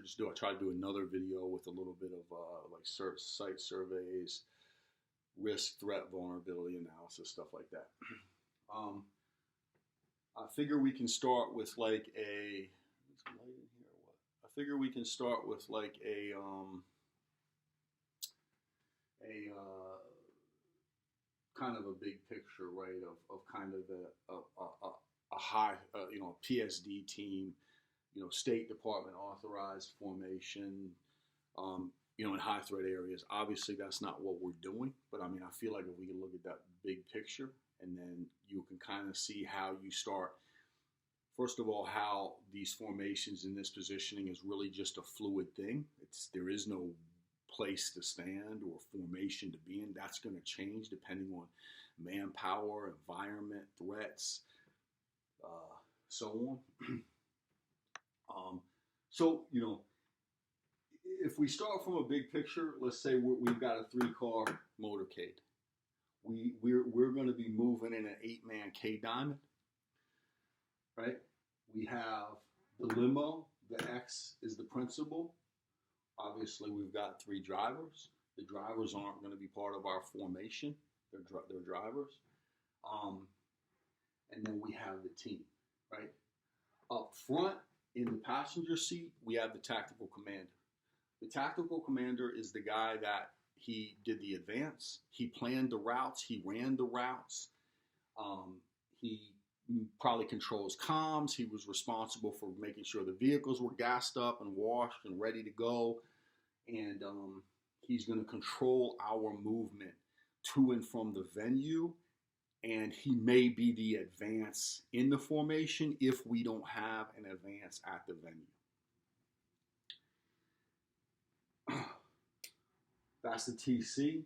just do. I try to do another video with a little bit of like site surveys, risk, threat, vulnerability analysis, stuff like that. I figure we can start with like a. Is some light in here or what? I figure we can start with like a kind of a big picture, right? Of kind of a high, PSD team, State Department authorized formation, in high threat areas. Obviously, that's not what we're doing, but I mean, I feel like if we can look at that big picture, and then you can kind of see how you start. First of all, how these formations in this positioning is really just a fluid thing. There is no place to stand or formation to be in. That's going to change depending on manpower, environment, threats, so on. So, if we start from a big picture, let's say we've got a 3-car motorcade. We're going to be moving in an 8-man K-diamond, right? We have the limo. The X is the principal. Obviously, we've got 3 drivers. The drivers aren't going to be part of our formation. They're drivers. And then we have the team, right? Up front in the passenger seat, we have the tactical commander. The tactical commander is the guy that he did the advance. He planned the routes. He ran the routes. He probably controls comms. He was responsible for making sure the vehicles were gassed up and washed and ready to go. And he's going to control our movement to and from the venue. And he may be the advance in the formation if we don't have an advance at the venue. That's the TC.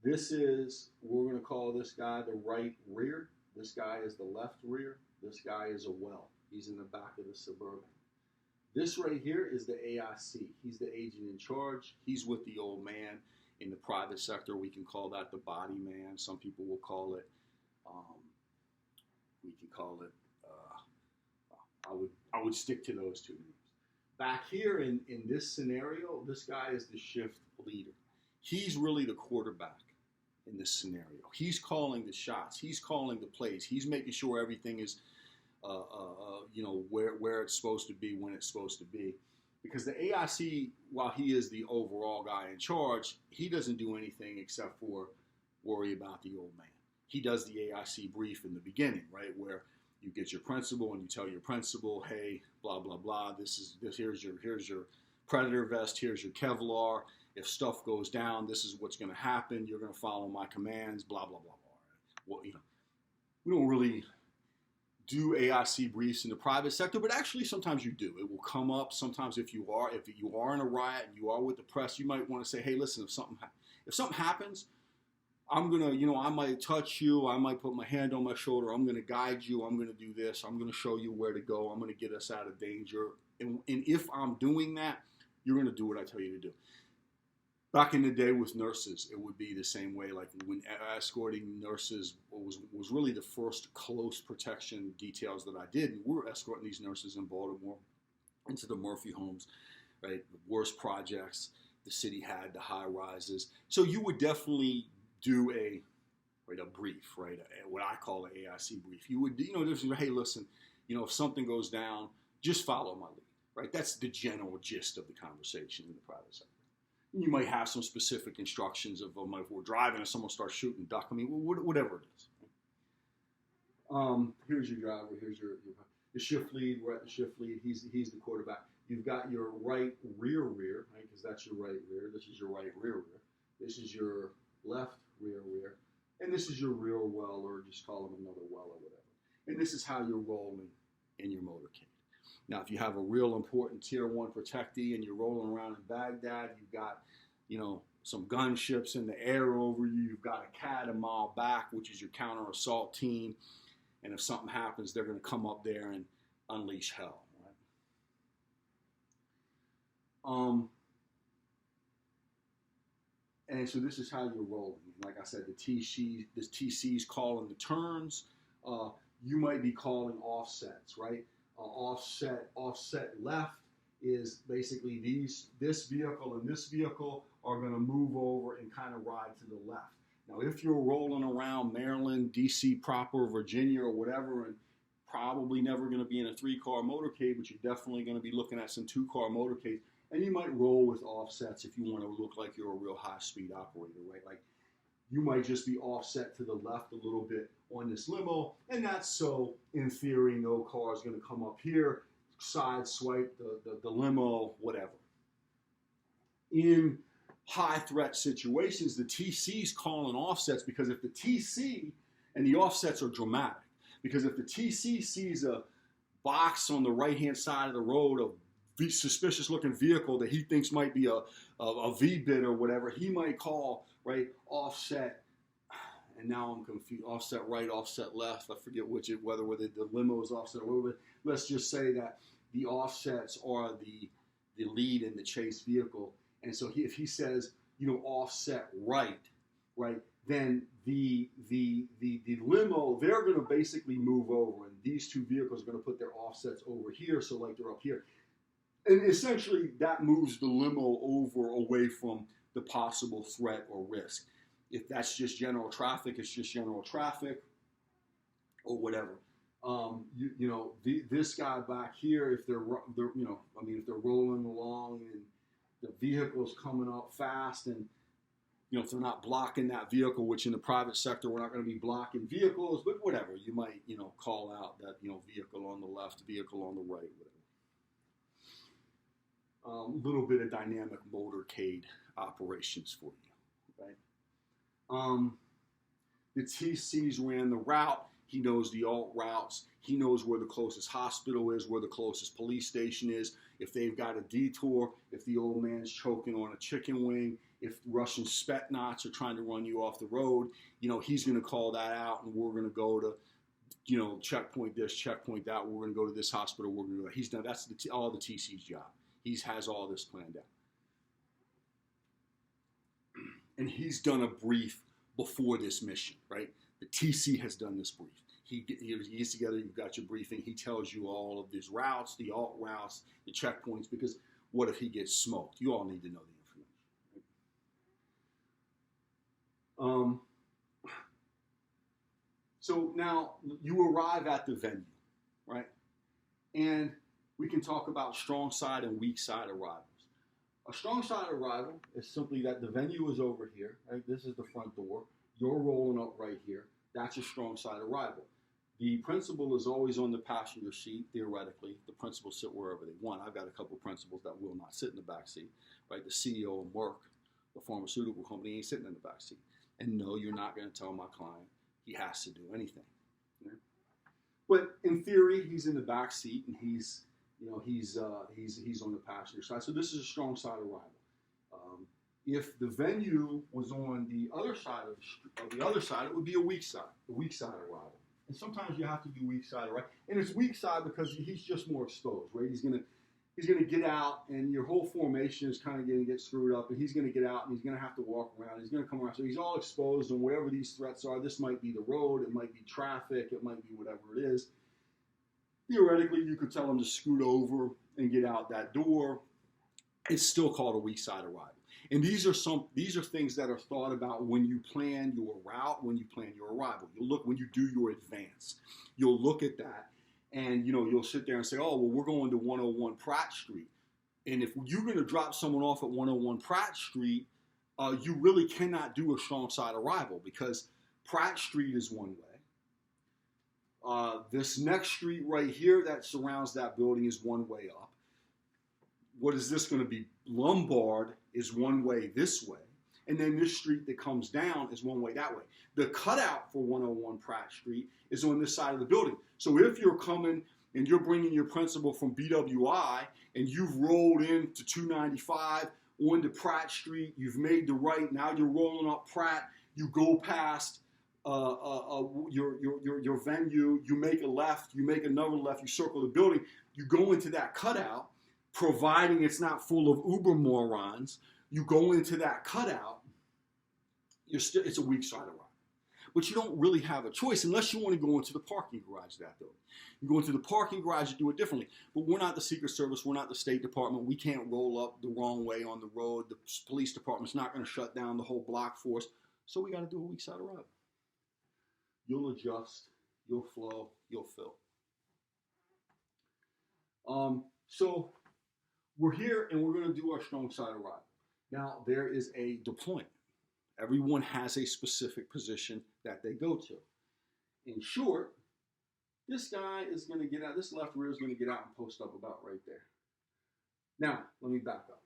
We're going to call this guy the right rear. This guy is the left rear. This guy is a well. He's in the back of the Suburban. This right here is the AIC. He's the agent in charge. He's with the old man. In the private sector, we can call that the body man. Some people will call it, I would stick to those 2 names. Back here in this scenario, this guy is the shift leader. He's really the quarterback in this scenario. He's calling the shots. He's calling the plays. He's making sure everything is, where it's supposed to be, when it's supposed to be. Because the AIC, while he is the overall guy in charge, he doesn't do anything except for worry about the old man. He does the AIC brief in the beginning, right, where you get your principal and you tell your principal, hey, blah blah blah. Here's your Predator vest. Here's your Kevlar. If stuff goes down, this is what's going to happen. You're going to follow my commands. Blah blah blah blah. Well, we don't really do AIC briefs in the private sector, but actually sometimes you do. It will come up. Sometimes if you are in a riot and you are with the press, you might want to say, hey, listen, if something happens, I'm going to, I might touch you. I might put my hand on my shoulder. I'm going to guide you. I'm going to do this. I'm going to show you where to go. I'm going to get us out of danger. And if I'm doing that, you're going to do what I tell you to do. Back in the day with nurses, it would be the same way. Like when escorting nurses was really the first close protection details that I did. And we were escorting these nurses in Baltimore into the Murphy homes, right? The worst projects the city had, the high rises. So you would definitely do a brief, right? What I call an AIC brief. You would, hey, listen, if something goes down, just follow my lead, right? That's the general gist of the conversation in the private sector. You might have some specific instructions of if we're driving and someone starts shooting, duck. I mean, whatever it is. Here's your driver. Here's your shift lead. We're at the shift lead. He's the quarterback. You've got your right rear, right? Because that's your right rear. This is your right rear. This is your left rear, and this is your rear well, or just call them another well or whatever. And this is how you're rolling in your motorcade. Now, if you have a real important tier 1 protectee and you're rolling around in Baghdad, you've got, some gunships in the air over you. You've got a CAD a mile back, which is your counter assault team. And if something happens, they're going to come up there and unleash hell. Right? And so this is how you're rolling. Like I said, the TC's calling the turns. You might be calling offsets, right? Offset left is basically this vehicle and this vehicle are going to move over and kind of ride to the left. Now, if you're rolling around Maryland, DC proper, Virginia, or whatever, and probably never going to be in a 3-car motorcade, but you're definitely going to be looking at some 2-car motorcades, and you might roll with offsets if you want to look like you're a real high-speed operator, right? Like, you might just be offset to the left a little bit on this limo, and that's so, in theory, no car is going to come up here, side swipe the limo, whatever. In high threat situations, the TC's calling offsets, because if the TC and the offsets are dramatic, because if the TC sees a box on the right-hand side of the road, a suspicious looking vehicle that he thinks might be a V-bit or whatever, he might call, right, offset, and now I'm confused, offset right, offset left, I forget whether the limo is offset or whatever. Let's just say that the offsets are the lead in the chase vehicle. And so if he says, offset right, then the limo, they're going to basically move over, and these two vehicles are going to put their offsets over here, so like they're up here. And essentially that moves the limo over away from the possible threat or risk. If that's just general traffic, it's just general traffic or whatever. This guy back here, if they're rolling along and the vehicle's coming up fast, and if they're not blocking that vehicle, which in the private sector we're not going to be blocking vehicles, but whatever, you might call out that vehicle on the left, vehicle on the right, whatever. A little bit of dynamic motorcade operations for you, right? The TC's ran the route. He knows the alt routes. He knows where the closest hospital is, where the closest police station is, if they've got a detour, if the old man's choking on a chicken wing, if Russian Spetsnaz are trying to run you off the road, he's going to call that out, and we're going to go to, checkpoint this, checkpoint that. We're going to go to this hospital. We're going to go. He's done. That's all the TC's job. He has all this planned out. And he's done a brief before this mission, right? The TC has done this brief. He gets together, you've got your briefing, he tells you all of these routes, the alt routes, the checkpoints, because what if he gets smoked? You all need to know the information. Right? So now you arrive at the venue, right? And we can talk about strong side and weak side arrivals. A strong side arrival is simply that the venue is over here, right? This is the front door. You're rolling up right here. That's a strong side arrival. The principal is always on the passenger seat, theoretically. The principals sit wherever they want. I've got a couple of principals that will not sit in the back seat, right? The CEO of Merck, the pharmaceutical company, ain't sitting in the back seat. And no, you're not going to tell my client he has to do anything. Right? But in theory, he's in the back seat, and he's on the passenger side. So this is a strong side arrival. If the venue was on the other side of the other side, it would be a weak side arrival. And sometimes you have to do weak side arrival. And it's weak side because he's just more exposed, right? He's gonna get out, and your whole formation is kind of going to get screwed up, and he's going to get out, and he's going to have to walk around. He's going to come around. So he's all exposed, and whatever these threats are, this might be the road, it might be traffic, it might be whatever it is. Theoretically, you could tell him to scoot over and get out that door. It's still called a weak side arrival. And these are things that are thought about when you plan your route, when you plan your arrival. You'll look when you do your advance. You'll look at that, and you'll sit there and say, oh, well, we're going to 101 Pratt Street. And if you're going to drop someone off at 101 Pratt Street, you really cannot do a strong side arrival, because Pratt Street is one way. This next street right here that surrounds that building is one way up. What is this going to be? Lombard is one way this way. And then this street that comes down is one way that way. The cutout for 101 Pratt Street is on this side of the building. So if you're coming and you're bringing your principal from BWI and you've rolled into 295 onto Pratt Street, you've made the right, now you're rolling up Pratt, you go past your venue, you make a left, you make another left, you circle the building, you go into that cutout, providing it's not full of uber morons, you go into that cutout, it's a weak side arrival. but you don't really have a choice unless you want to go into the parking garage of that building. You go into the parking garage, you do it differently. But we're not the Secret Service. We're not the State Department. We can't roll up the wrong way on the road. The police department's not going to shut down the whole block for us. So we got to do a weak side of route. You'll adjust. You'll flow. You'll fill. So we're here and we're going to do our strong side of route. Now, there is a deployment. Everyone has a specific position that they go to. In short, this guy is going to get out, this left rear is going to get out and post up about right there. Now, let me back up.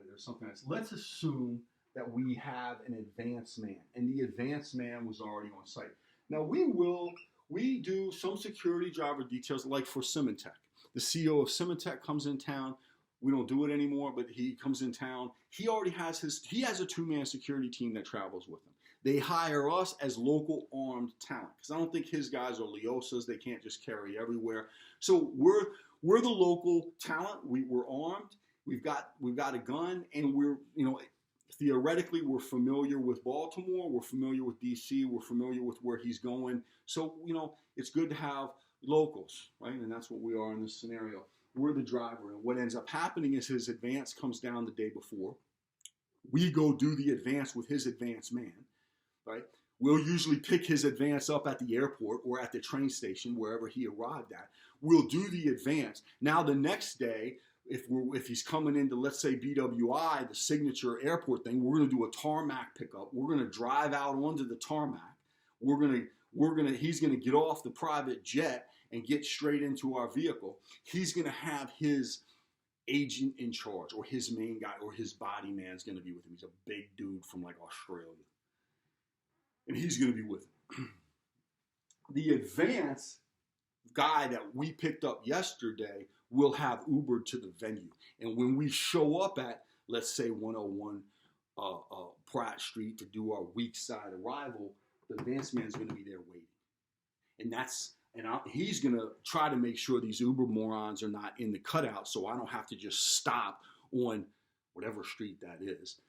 There's something else. Let's assume that we have an advanced man, and the advanced man was already on site. Now, we do some security driver details like for Symantec. The CEO of Symantec comes in town. We don't do it anymore, but he comes in town. He already has he has a two-man security team that travels with him. They hire us as local armed talent because I don't think his guys are Leosas. They can't just carry everywhere. So we're the local talent. We're armed. We've got a gun, and theoretically we're familiar with Baltimore. We're familiar with DC. We're familiar with where he's going. So it's good to have locals, right? And that's what we are in this scenario. We're the driver, and what ends up happening is his advance comes down the day before. We go do the advance with his advance man, right? We'll usually pick his advance up at the airport or at the train station, wherever he arrived at. We'll do the advance. Now the next day, if he's coming into, let's say, BWI, the signature airport thing, we're going to do a tarmac pickup. We're going to drive out onto the tarmac. He's going to get off the private jet and get straight into our vehicle. He's going to have his agent in charge, or his main guy, or his body man's going to be with him. He's a big dude from like Australia. And he's going to be with him. The advance guy that we picked up yesterday will have Ubered to the venue. And when we show up at, let's say, 101 Pratt Street to do our weak side arrival, the advance man's going to be there waiting. And he's going to try to make sure these Uber morons are not in the cutout, so I don't have to just stop on whatever street that is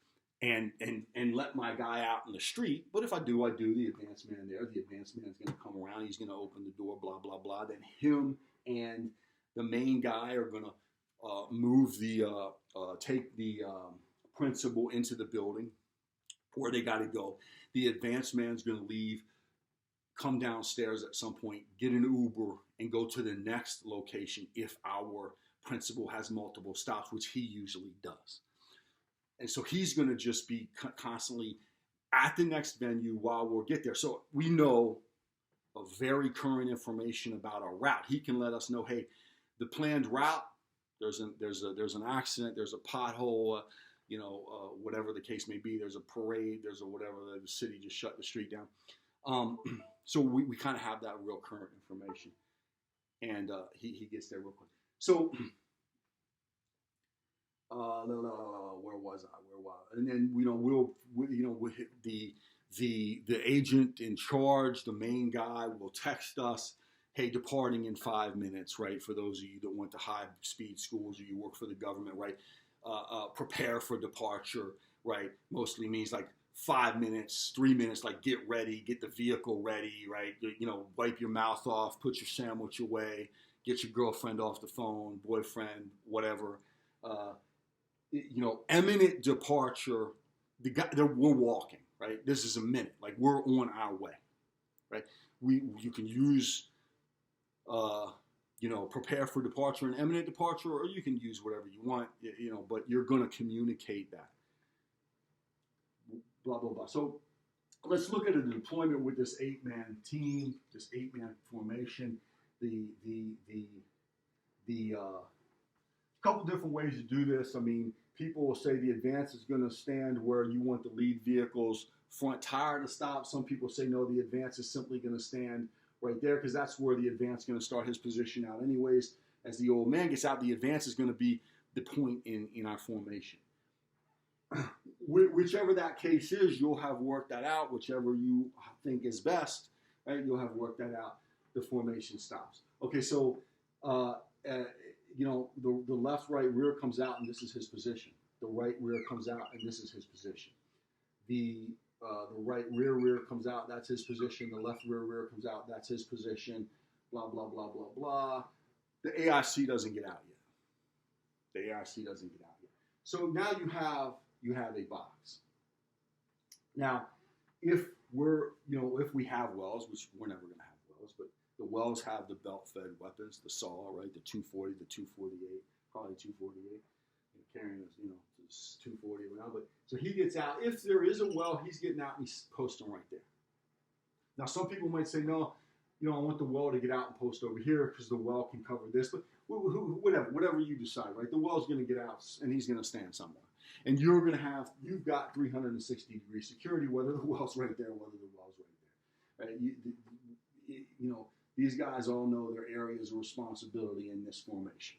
and let my guy out in the street. But if I do the advance man there. The advance man's going to come around. He's going to open the door, blah, blah, blah. Then him and the main guy are going to take the principal into the building where they got to go. The advance man's going to leave, come downstairs at some point, get an Uber, and go to the next location if our principal has multiple stops, which he usually does. And so he's going to just be constantly at the next venue while we'll get there. So we know a very current information about our route. He can let us know, hey, the planned route, there's an accident, there's a pothole, whatever the case may be. There's a parade, there's a whatever, the city just shut the street down. So we kind of have that real current information, and he gets there real quick. So where was I? And then we'll hit the agent in charge, the main guy, will text us, hey, departing in 5 minutes, right? For those of you that went to high speed schools or you work for the government, right? Prepare for departure, right? Mostly means like 5 minutes, 3 minutes, like get ready, get the vehicle ready, right? Wipe your mouth off, put your sandwich away, get your girlfriend off the phone, boyfriend, whatever. Imminent departure, we're walking, right? This is a minute, like we're on our way, right? You can use, prepare for departure and imminent departure, or you can use whatever you want, but you're going to communicate that. Blah, blah, blah. So let's look at a deployment with this 8-man team, this 8-man formation. The couple different ways to do this. I mean, people will say the advance is going to stand where you want the lead vehicle's front tire to stop. Some people say, no, the advance is simply going to stand right there because that's where the advance is going to start his position out anyways. As the old man gets out, the advance is going to be the point in our formation. Whichever that case is, you'll have worked that out. Whichever you think is best, right? You'll have worked that out. The formation stops. Okay, so the left, right, rear comes out, and this is his position. The right rear comes out, and this is his position. The the right rear comes out, that's his position. The left rear comes out, that's his position. Blah, blah, blah, blah, blah. The AIC doesn't get out yet. The AIC doesn't get out yet. So now you have a box. Now, if we have wells, which we're never going to have wells, but the wells have the belt-fed weapons, the saw, right, the 240, the 248, probably 248, carrying us, 240 around. But so he gets out. If there is a well, he's getting out and he's posting right there. Now, some people might say, no, I want the well to get out and post over here because the well can cover this. But whatever you decide, right? The well's going to get out and he's going to stand somewhere. And you've got 360-degree security, whether the well's right there, whether the well's right there. Right? These guys all know their areas of responsibility in this formation.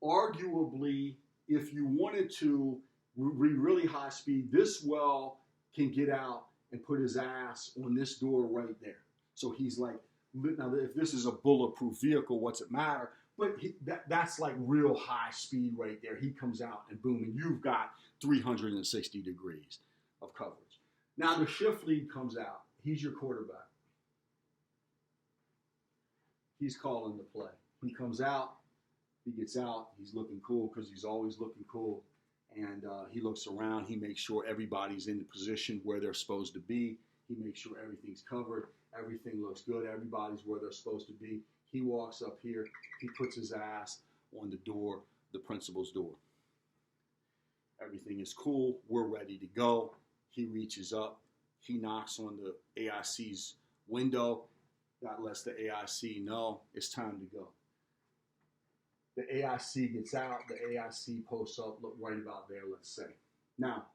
Arguably, if you wanted to be really high speed, this well can get out and put his ass on this door right there. So he's like, now if this is a bulletproof vehicle, what's it matter? But that's like real high speed right there. He comes out and boom, and you've got 360 degrees of coverage. Now the shift lead comes out. He's your quarterback. He's calling the play. He comes out. He gets out. He's looking cool because he's always looking cool. And he looks around. He makes sure everybody's in the position where they're supposed to be. He makes sure everything's covered. Everything looks good. Everybody's where they're supposed to be. He walks up here. He puts his ass on the door, the principal's door. Everything is cool. We're ready to go. He reaches up. He knocks on the AIC's window. That lets the AIC know it's time to go. The AIC gets out. The AIC posts up. Look right about there, let's say. Now,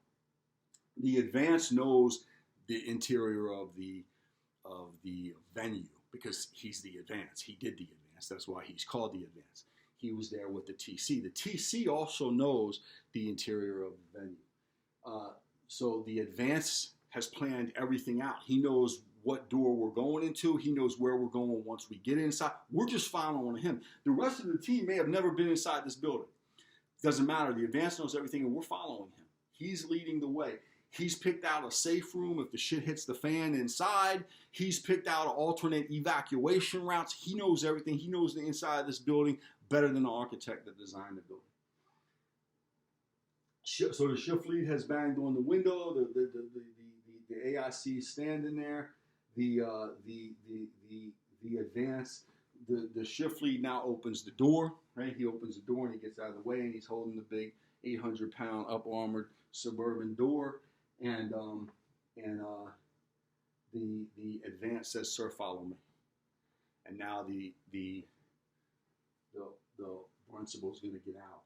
the advance knows the interior of the venue because he's the advance. He did the advance. That's why he's called the advance. He was there with the TC. The TC also knows the interior of the venue. So the advance has planned everything out. He knows what door we're going into. He knows where we're going once we get inside. We're just following him. The rest of the team may have never been inside this building. Doesn't matter. The advance knows everything, and we're following him. He's leading the way. He's picked out a safe room if the shit hits the fan inside. He's picked out alternate evacuation routes. He knows everything. He knows the inside of this building better than the architect that designed the building. So the shift lead has banged on the window. The AIC is standing there. The advance, the shift lead now opens the door, right? He opens the door and he gets out of the way and he's holding the big 800-pound up-armored Suburban door, and the advance says, "Sir, follow me." And now the principal is going to get out,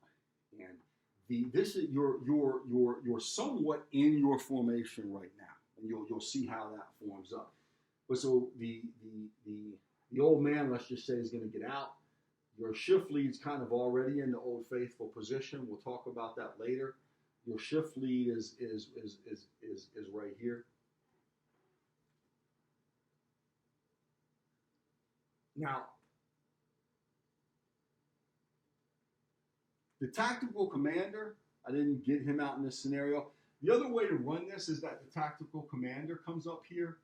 and this is you're somewhat in your formation right now, and you'll see how that forms up. But so the old man, let's just say, is going to get out. Your shift lead's kind of already in the Old Faithful position. We'll talk about that later. Your shift lead is right here. Now, the tactical commander, I didn't get him out in this scenario. The other way to run this is that the tactical commander comes up here.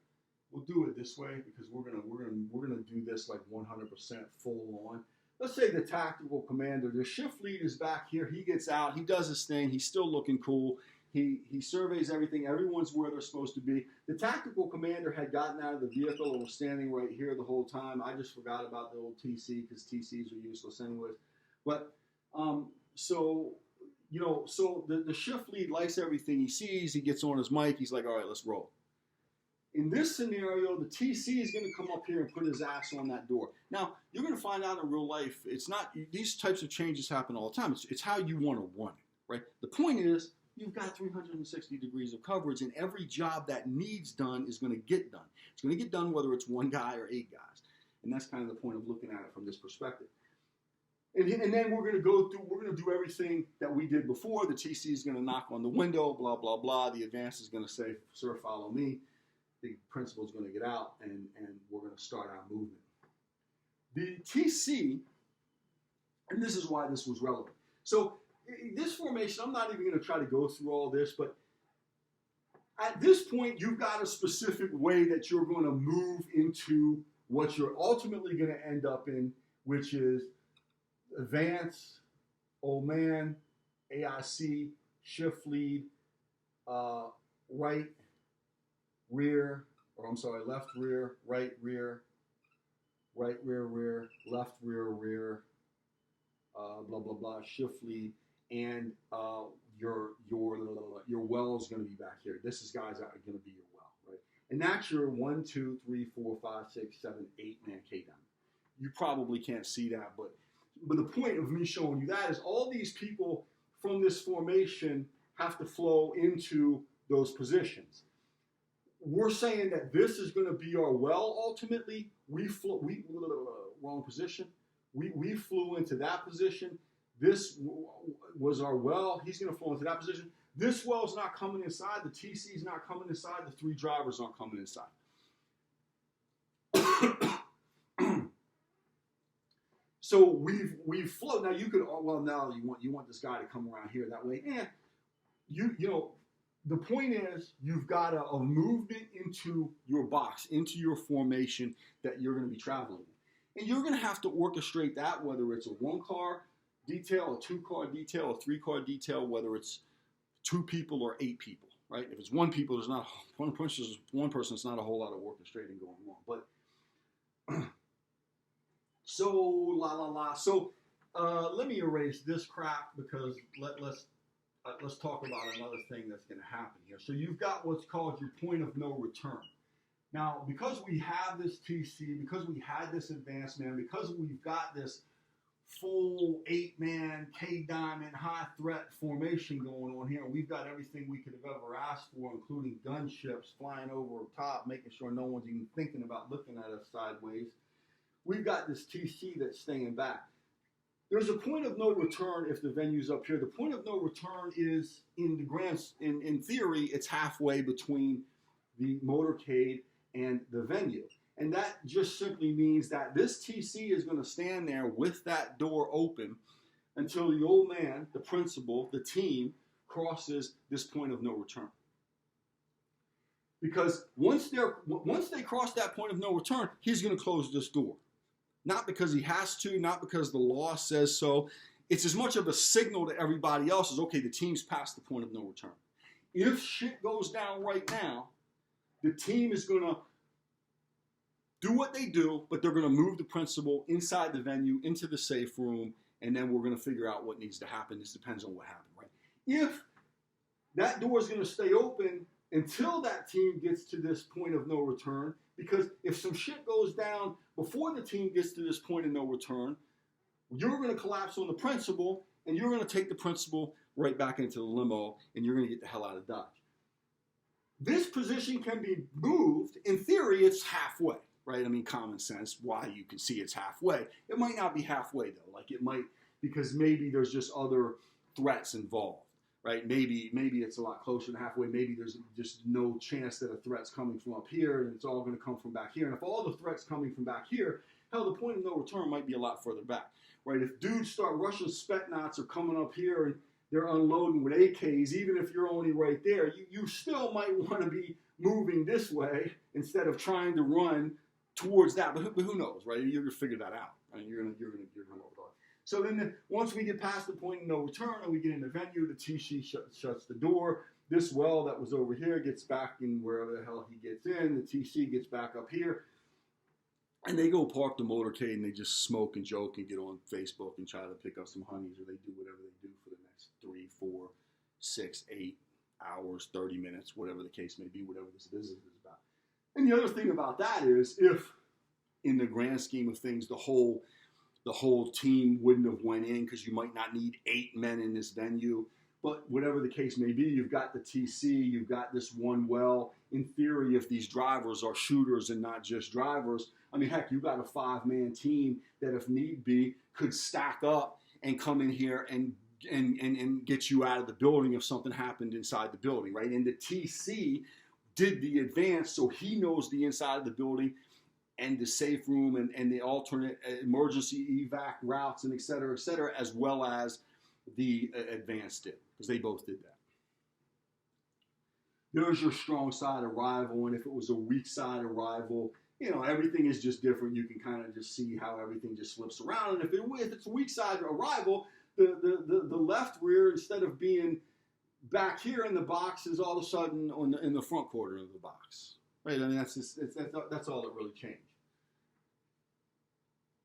We'll do it this way because we're gonna do this like 100% full on. Let's say the tactical commander, the shift lead is back here. He gets out. He does his thing. He's still looking cool. He surveys everything. Everyone's where they're supposed to be. The tactical commander had gotten out of the vehicle and was standing right here the whole time. I just forgot about the old TC because TCs are useless anyways. But so the shift lead likes everything he sees. He gets on his mic. He's like, all right, let's roll. In this scenario, the TC is going to come up here and put his ass on that door. Now, you're going to find out in real life, it's not, these types of changes happen all the time. It's how you want to run it, right? The point is, you've got 360 degrees of coverage, and every job that needs done is going to get done. It's going to get done whether it's one guy or 8 guys. And that's kind of the point of looking at it from this perspective. And then we're going to do everything that we did before. The TC is going to knock on the window, blah, blah, blah. The advance is going to say, sir, follow me. The principal is going to get out, and we're going to start our movement. The TC, and this is why this was relevant. So this formation, I'm not even going to try to go through all this, but at this point, you've got a specific way that you're going to move into what you're ultimately going to end up in, which is advance, old man, AIC, shift lead, right rear, or I'm sorry, left rear, right rear, right rear, rear, left rear, rear, blah, blah, blah, shift lead, and your well is going to be back here. This is, guys, are going to be your well, right? And that's your 1, 2, 3, 4, 5, 6, 7, 8-man K-down. You probably can't see that, but the point of me showing you that is all these people from this formation have to flow into those positions. We're saying that this is going to be our well ultimately. Wrong position. We flew into that position. This was our well. He's going to flow into that position. This well's not coming inside. The TC's not coming inside. The 3 drivers aren't coming inside. So we've flowed. Now you could, well, now you want this guy to come around here that way. And you know, the point is you've got a movement into your box, into your formation that you're going to be traveling in. And you're going to have to orchestrate that, whether it's a 1-car detail, a 2-car detail, a 3-car detail, whether it's 2 people or 8 people, right? If it's 1 people, there's not one person. It's not a whole lot of orchestrating going on. But So let me erase this crap because let's talk about another thing that's going to happen here. So you've got what's called your point of no return. Now, because we have this TC, because we had this advanced man, because we've got this full 8-man K-diamond high threat formation going on here, and we've got everything we could have ever asked for, including gunships flying over top, making sure no one's even thinking about looking at us sideways. We've got this TC that's staying back. There's a point of no return if the venue's up here. The point of no return is, in theory, it's halfway between the motorcade and the venue. And that just simply means that this TC is going to stand there with that door open until the old man, the principal, the team, crosses this point of no return. Because once they cross that point of no return, he's going to close this door. Not because he has to, not because the law says so. It's as much of a signal to everybody else as, okay, the team's past the point of no return. If shit goes down right now, the team is going to do what they do, but they're going to move the principal inside the venue, into the safe room, and then we're going to figure out what needs to happen. This depends on what happened, right? If that door is going to stay open until that team gets to this point of no return, because if some shit goes down before the team gets to this point of no return, you're going to collapse on the principal, and you're going to take the principal right back into the limo, and you're going to get the hell out of Dodge. This position can be moved. In theory, it's halfway, right? I mean, common sense, why you can see it's halfway. It might not be halfway, though. Like, it might, because maybe there's just other threats involved. Right? Maybe it's a lot closer than halfway. Maybe there's just no chance that a threat's coming from up here, and it's all going to come from back here. And if all the threats coming from back here, hell, the point of no return might be a lot further back. Right? If dudes start Russian Spetsnaz are coming up here and they're unloading with AKs, even if you're only right there, you still might want to be moving this way instead of trying to run towards that. But who knows, right? You're going to figure that out. I mean, you're going to know what. So then once we get past the point of no return and we get in the venue, the TC shuts the door. This well that was over here gets back in wherever the hell he gets in. The TC gets back up here. And they go park the motorcade and they just smoke and joke and get on Facebook and try to pick up some honeys, or they do whatever they do for the next 3, 4, 6, 8 hours, 30 minutes, whatever the case may be, whatever this business is about. And the other thing about that is, if in the grand scheme of things, the whole team wouldn't have went in because you might not need 8 men in this venue. But whatever the case may be, you've got the TC, you've got this one well. In theory, if these drivers are shooters and not just drivers, I mean, heck, you've got a 5-man team that, if need be, could stack up and come in here and get you out of the building if something happened inside the building, right? And the TC did the advance, so he knows the inside of the building and the safe room and the alternate emergency evac routes and et cetera, as well as the advanced dip, because they both did that. There's your strong side arrival, and if it was a weak side arrival, you know, everything is just different. You can kind of just see how everything just slips around. And if it's a weak side arrival, the left rear, instead of being back here in the box, is all of a sudden in the front quarter of the box, right? I mean, that's all that really changed.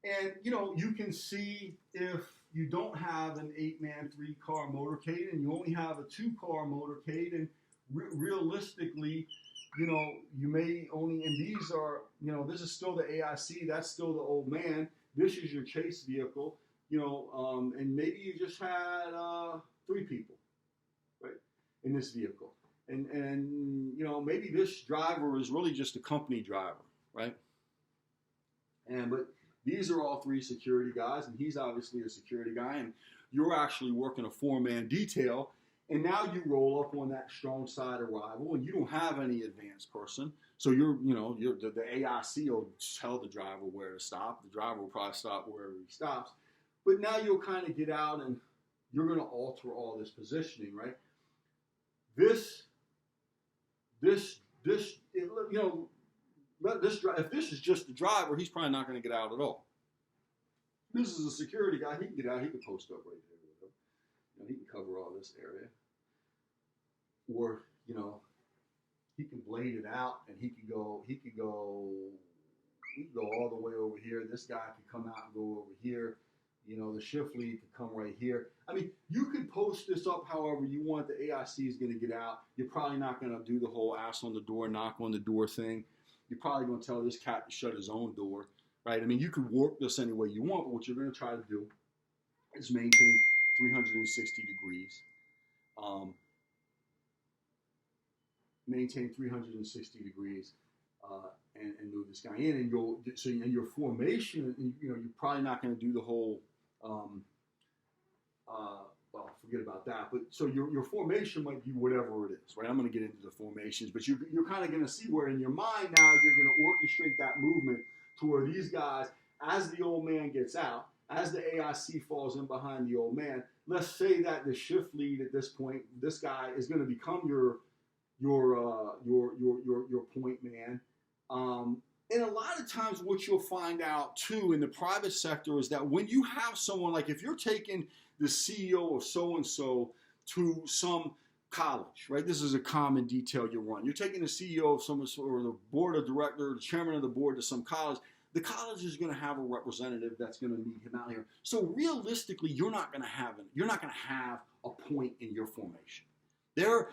And, you know, you can see if you don't have an 8-man, 3-car motorcade and you only have a 2-car motorcade, and realistically, you know, you may only, and these are, you know, this is still the AIC, that's still the old man, this is your chase vehicle, you know, and maybe you just had 3 people, right, in this vehicle. And you know, maybe this driver is really just a company driver, right? But these are all 3 security guys, and he's obviously a security guy, and you're actually working a 4-man detail, and now you roll up on that strong side arrival, and you don't have any advanced person, so the AIC will tell the driver where to stop. The driver will probably stop wherever he stops, but now you'll kind of get out, and you're going to alter all this positioning, right? If this is just the driver, he's probably not going to get out at all. This is a security guy. He can get out. He can post up right there with him. You know, he can cover all this area. Or, you know, he can blade it out, and he can go all the way over here. This guy can come out and go over here. You know, the shift lead could come right here. I mean, you could post this up however you want. The AIC is going to get out. You're probably not going to do the whole ass on the door, knock on the door thing. You're probably going to tell this cat to shut his own door, right? I mean, you could work this any way you want, but what you're going to try to do is maintain 360 degrees. Maintain 360 degrees and move this guy in, and your formation, you know, you're probably not going to do the whole well, forget about that, but so your formation might be whatever it is, right? I'm going to get into the formations, but you're kind of going to see where in your mind now you're going to orchestrate that movement to where these guys, as the old man gets out, as the AIC falls in behind the old man, let's say that the shift lead at this point, this guy is going to become your point man. And a lot of times what you'll find out too in the private sector is that when you have someone, like if you're taking the CEO of so-and-so to some college, right? This is a common detail you run. You're taking the CEO of someone, or the board of director, the chairman of the board to some college. The college is going to have a representative that's going to meet him out here. So realistically, you're not going to have a point in your formation. They're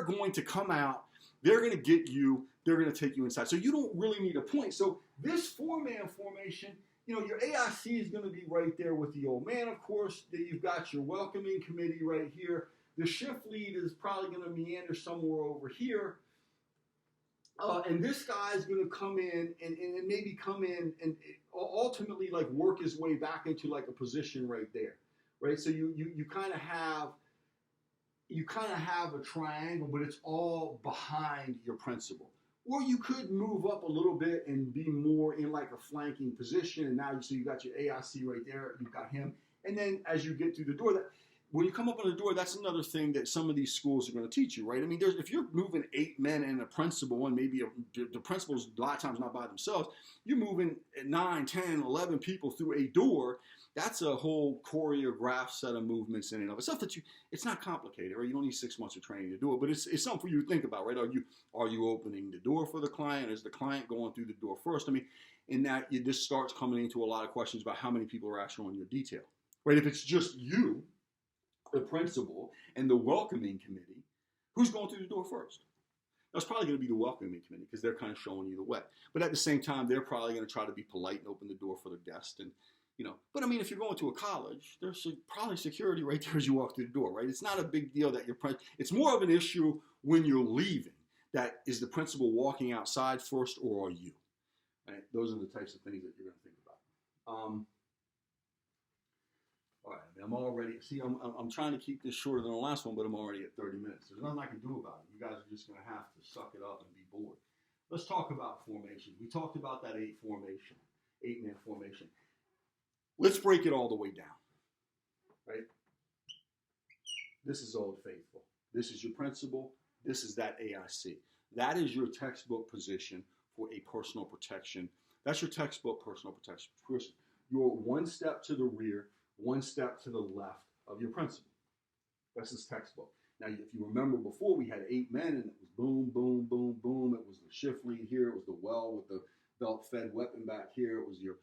going to come out. They're going to get you. They're going to take you inside. So you don't really need a point. So this 4-man formation, you know, your AIC is going to be right there with the old man, of course. You've got your welcoming committee right here. The shift lead is probably going to meander somewhere over here. And this guy is going to come in and maybe come in and ultimately like work his way back into like a position right there, right? So you kind of have a triangle, but it's all behind your principal. Or you could move up a little bit and be more in like a flanking position. And now you got your AIC right there. You've got him. And then as you get through the door, when you come up on the door, that's another thing that some of these schools are going to teach you, right? I mean, if you're moving 8 men and a principal, and maybe the principal's a lot of times not by themselves, you're moving 9, 10, 11 people through a door. That's a whole choreographed set of movements in and of itself. It's not complicated, right? You don't need 6 months of training to do it, but it's something for you to think about, right? Are you opening the door for the client? Is the client going through the door first? I mean, in that, this starts coming into a lot of questions about how many people are actually on your detail, right? If it's just you, the principal, and the welcoming committee, who's going through the door first? That's probably going to be the welcoming committee because they're kind of showing you the way. But at the same time, they're probably going to try to be polite and open the door for the guest. And, you know, but I mean, if you're going to a college, there's probably security right there as you walk through the door, right? It's not a big deal that it's more of an issue when you're leaving. That is the principal walking outside first, or are you? Right? Those are the types of things that you're going to think about. All right, I mean, I'm already, I'm trying to keep this shorter than the last one, but I'm already at 30 minutes. There's nothing I can do about it. You guys are just going to have to suck it up and be bored. Let's talk about formation. We talked about that 8-man formation. Let's break it all the way down, right? This is Old Faithful. This is your principal. This is that AIC. That is your textbook position for a personal protection. That's your textbook personal protection. You're one step to the rear, one step to the left of your principal. That's his textbook. Now, if you remember before, we had 8 men, and it was boom, boom, boom, boom. It was the shift lead here. It was the well with the belt-fed weapon back here. It was your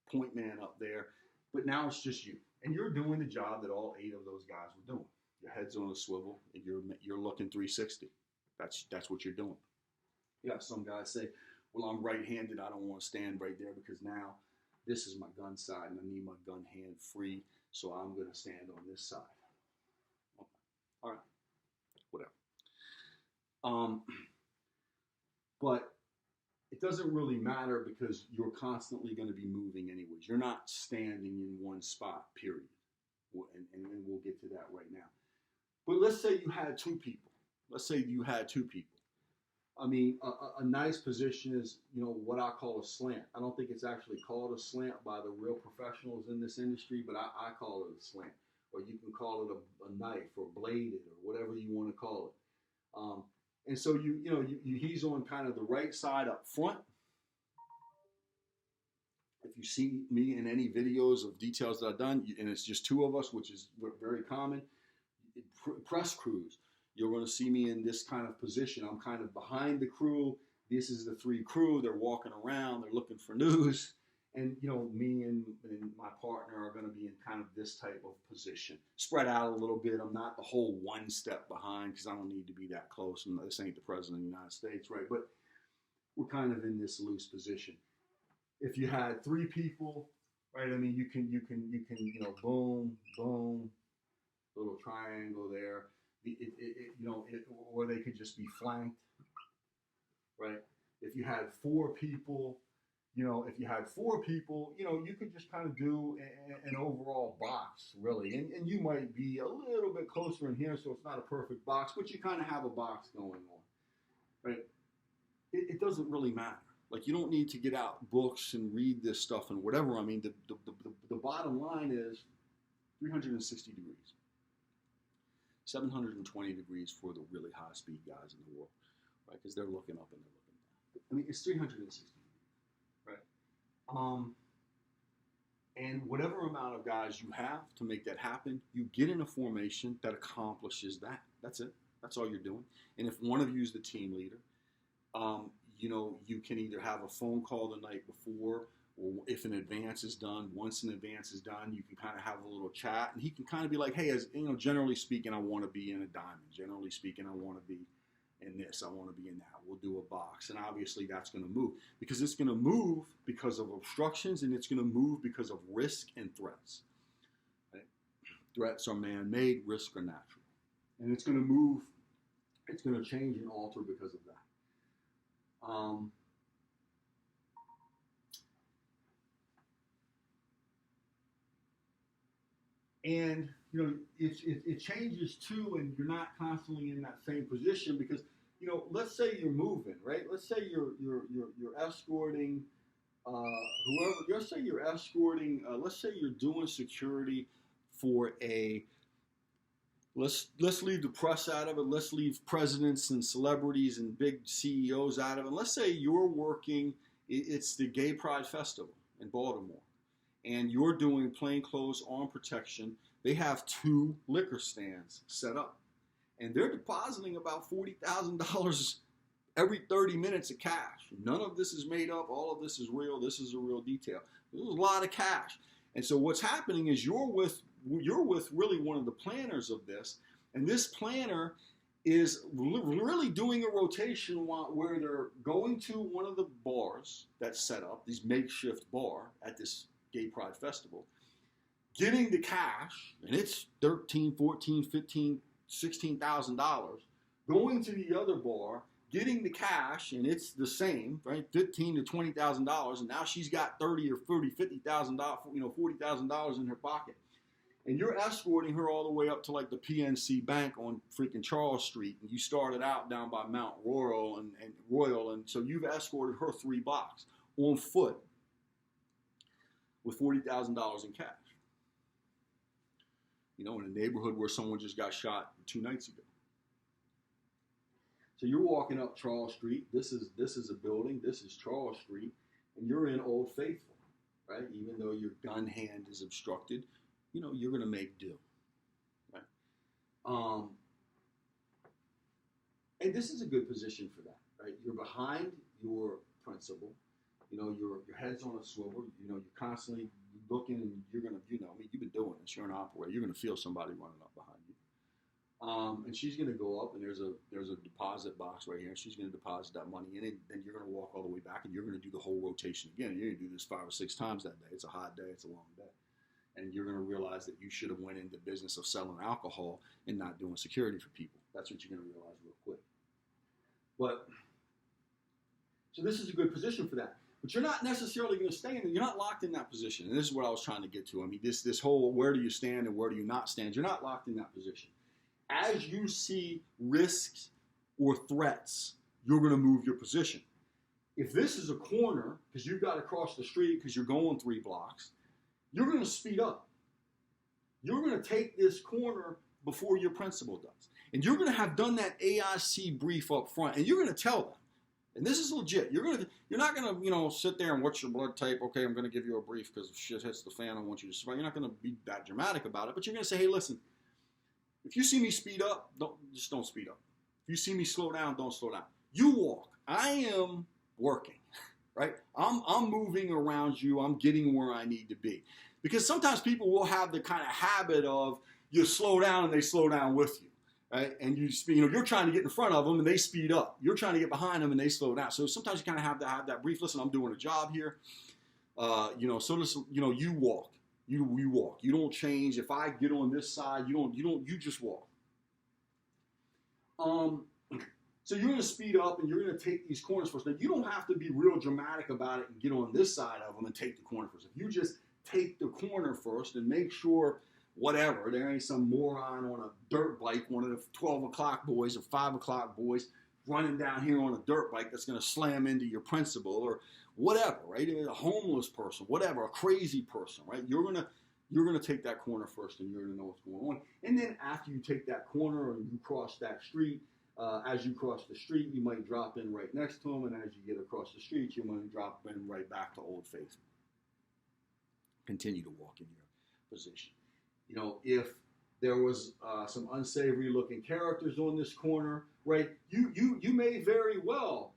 point man up there. But now it's just you. And you're doing the job that all 8 of those guys were doing. Your head's on a swivel, and you're looking 360. That's what you're doing. You have some guys say, well, I'm right-handed. I don't want to stand right there because now this is my gun side, and I need my gun hand free, so I'm going to stand on this side. Okay. All right. Whatever. But it doesn't really matter because you're constantly going to be moving anyways. You're not standing in one spot, period. And we'll get to that right now. But let's say you had 2 people. I mean, a nice position is, what I call a slant. I don't think it's actually called a slant by the real professionals in this industry, but I call it a slant. Or you can call it a knife or bladed or whatever you want to call it. And so he's on kind of the right side up front. If you see me in any videos of details that I've done, and it's just 2 of us, which is very common, press crews, you're going to see me in this kind of position. I'm kind of behind the crew. This is the 3 crew. They're walking around. They're looking for news. And, me and my partner are going to be in kind of this type of position. Spread out a little bit. I'm not the whole 1 step behind because I don't need to be that close. And this ain't the President of the United States, right? But we're kind of in this loose position. If you had 3 people, right, I mean, you can boom, boom, little triangle there. Or they could just be flanked, right? If you had 4 people, you could just kind of do an overall box, really. And you might be a little bit closer in here, so it's not a perfect box, but you kind of have a box going on, right? It doesn't really matter. Like, you don't need to get out books and read this stuff and whatever. I mean, the bottom line is 360 degrees. 720 degrees for the really high-speed guys in the world, right? Because they're looking up and they're looking down. I mean, it's 360 degrees, right? And whatever amount of guys you have to make that happen, you get in a formation that accomplishes that. That's it. That's all you're doing. And if one of you is the team leader, you can either have a phone call the night before, or if an advance is done, once an advance is done, you can kind of have a little chat, and he can kind of be like, hey, generally speaking, I want to be in a diamond. Generally speaking, I want to be in this. I want to be in that. We'll do a box. And obviously that's going to move because it's going to move because of obstructions, and it's going to move because of risk and threats. Right? Threats are man-made, risks are natural. And it's going to move. It's going to change and alter because of that. And it changes too, and you're not constantly in that same position because let's say you're moving, right? Let's say you're escorting whoever. Let's say you're escorting. Let's say you're doing security for a. Let's leave the press out of it. Let's leave presidents and celebrities and big CEOs out of it. Let's say you're working. It's the Gay Pride Festival in Baltimore. And you're doing plainclothes arm protection. They have 2 liquor stands set up. And they're depositing about $40,000 every 30 minutes of cash. None of this is made up. All of this is real. This is a real detail. There's a lot of cash. And so what's happening is you're with really one of the planners of this. And this planner is really doing a rotation where they're going to one of the bars that's set up, these makeshift bar at this Gay Pride Festival, getting the cash, and it's $13,000, $14,000, $15,000, $16,000, going to the other bar, getting the cash, and it's the same, right? $15,000 to $20,000, and now she's got $30,000 or $50,000, $40,000 in her pocket, and you're escorting her all the way up to like the PNC Bank on freaking Charles Street, and you started out down by Mount Royal and so you've escorted her 3 blocks on foot with $40,000 in cash. in a neighborhood where someone just got shot 2 nights ago. So you're walking up Charles Street. This is a building. This is Charles Street, and you're in Old Faithful, right? Even though your gun hand is obstructed, you're going to make do, right? And this is a good position for that, right? You're behind your principal. Your head's on a swivel. You're constantly looking, and you're going to, you've been doing this. You're an operator. You're going to feel somebody running up behind you. And she's going to go up, and there's a deposit box right here, and she's going to deposit that money in, and then you're going to walk all the way back, and you're going to do the whole rotation again. And you're going to do this 5 or 6 times that day. It's a hot day. It's a long day. And you're going to realize that you should have went into the business of selling alcohol and not doing security for people. That's what you're going to realize real quick. So this is a good position for that. But you're not necessarily going to stay in it. You're not locked in that position. And this is what I was trying to get to. I mean, this whole where do you stand and where do you not stand, you're not locked in that position. As you see risks or threats, you're going to move your position. If this is a corner, because you've got to cross the street because you're going 3 blocks, you're going to speed up. You're going to take this corner before your principal does. And you're going to have done that AIC brief up front, and you're going to tell them. And this is legit. You're not going to, sit there and what's your blood type? Okay, I'm going to give you a brief because if shit hits the fan, I want you to survive. You're not going to be that dramatic about it, but you're going to say, hey, listen, if you see me speed up, don't speed up. If you see me slow down, don't slow down. You walk. I am working, right? I'm moving around you. I'm getting where I need to be. Because sometimes people will have the kind of habit of you slow down and they slow down with you. Right? And you're trying to get in front of them and they speed up. You're trying to get behind them and they slow down. So sometimes you kind of have to have that brief. Listen, I'm doing a job here. So listen, you walk. You walk. You don't change. If I get on this side, you just walk. So you're going to speed up and you're going to take these corners first. Now you don't have to be real dramatic about it and get on this side of them and take the corner first. If you just take the corner first and make sure whatever, there ain't some moron on a dirt bike, one of the 12 o'clock boys or 5 o'clock boys running down here on a dirt bike that's going to slam into your principal or whatever, right? A homeless person, whatever, a crazy person, right? You're gonna take that corner first and you're going to know what's going on. And then after you take that corner and you cross that street, as you cross the street, you might drop in right next to them. And as you get across the street, you might drop in right back to Old Faithful. Continue to walk in your position. If there was some unsavory looking characters on this corner, right, you may very well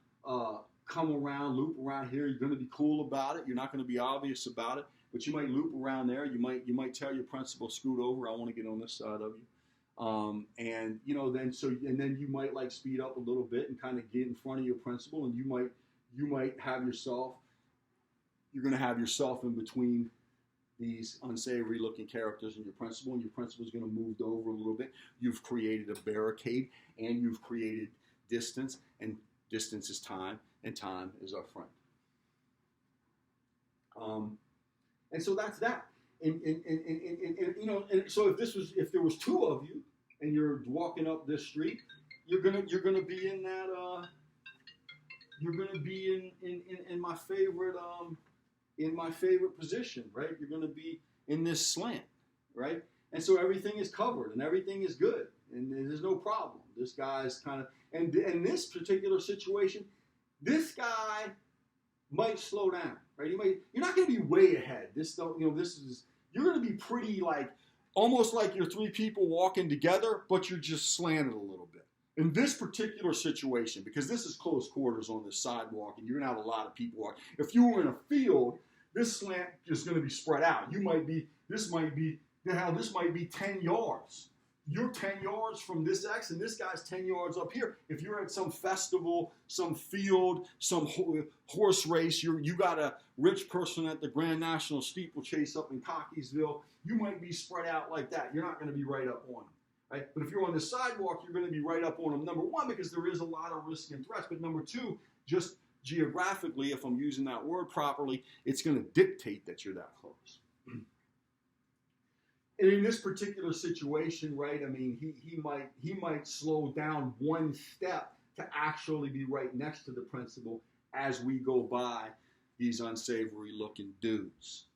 come around, loop around here. You're going to be cool about it. You're not going to be obvious about it, but you might loop around there. You might tell your principal, scoot over. I want to get on this side of you. And then you might like speed up a little bit and kind of get in front of your principal, and you might have yourself. You're going to have yourself in between these unsavory looking characters and your principal is going to move over a little bit. You've created a barricade and you've created distance, and distance is time, and time is our friend. And so that's that. And so if there was 2 of you and you're walking up this street, you're gonna be in that you're gonna be in my favorite in my favorite position, right? You're going to be in this slant, right? And so everything is covered and everything is good and there's no problem. This guy's kind of, and in this particular situation, this guy might slow down, right? You're not going to be way ahead. You're going to be pretty almost like you're 3 people walking together, but you're just slanted a little bit. In this particular situation, because this is close quarters on this sidewalk and you're going to have a lot of people walking. If you were in a field, this slant is going to be spread out. This might be 10 yards. You're 10 yards from this X, and this guy's 10 yards up here. If you're at some festival, some field, some horse race, you got a rich person at the Grand National Steeplechase up in Cockeysville, you might be spread out like that. You're not going to be right up on them. Right? But if you're on the sidewalk, you're going to be right up on them. Number 1, because there is a lot of risk and threats. But number 2, just geographically, if I'm using that word properly, it's going to dictate that you're that close. And in this particular situation, right, I mean, he might slow down 1 step to actually be right next to the principal as we go by these unsavory looking dudes.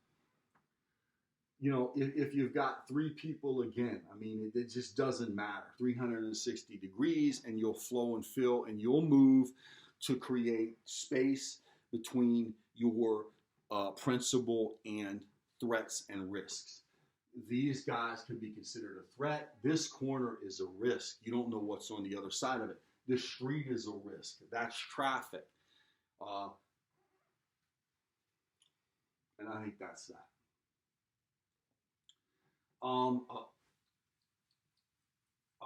you know, if you've got three people, again, I mean, it just doesn't matter. 360 degrees, and you'll flow and fill, and you'll move to create space between your principal and threats and risks. These guys could be considered a threat. This corner is a risk. You don't know what's on the other side of it. This street is a risk. That's traffic. And I think that's that. I'm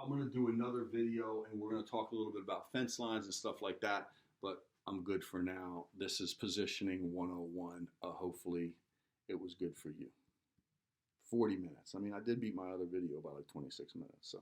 going to do another video, and we're going to talk a little bit about fence lines and stuff like that, but I'm good for now. This is Positioning 101. Hopefully it was good for you. 40 minutes. I mean, I did beat my other video by like 26 minutes, so.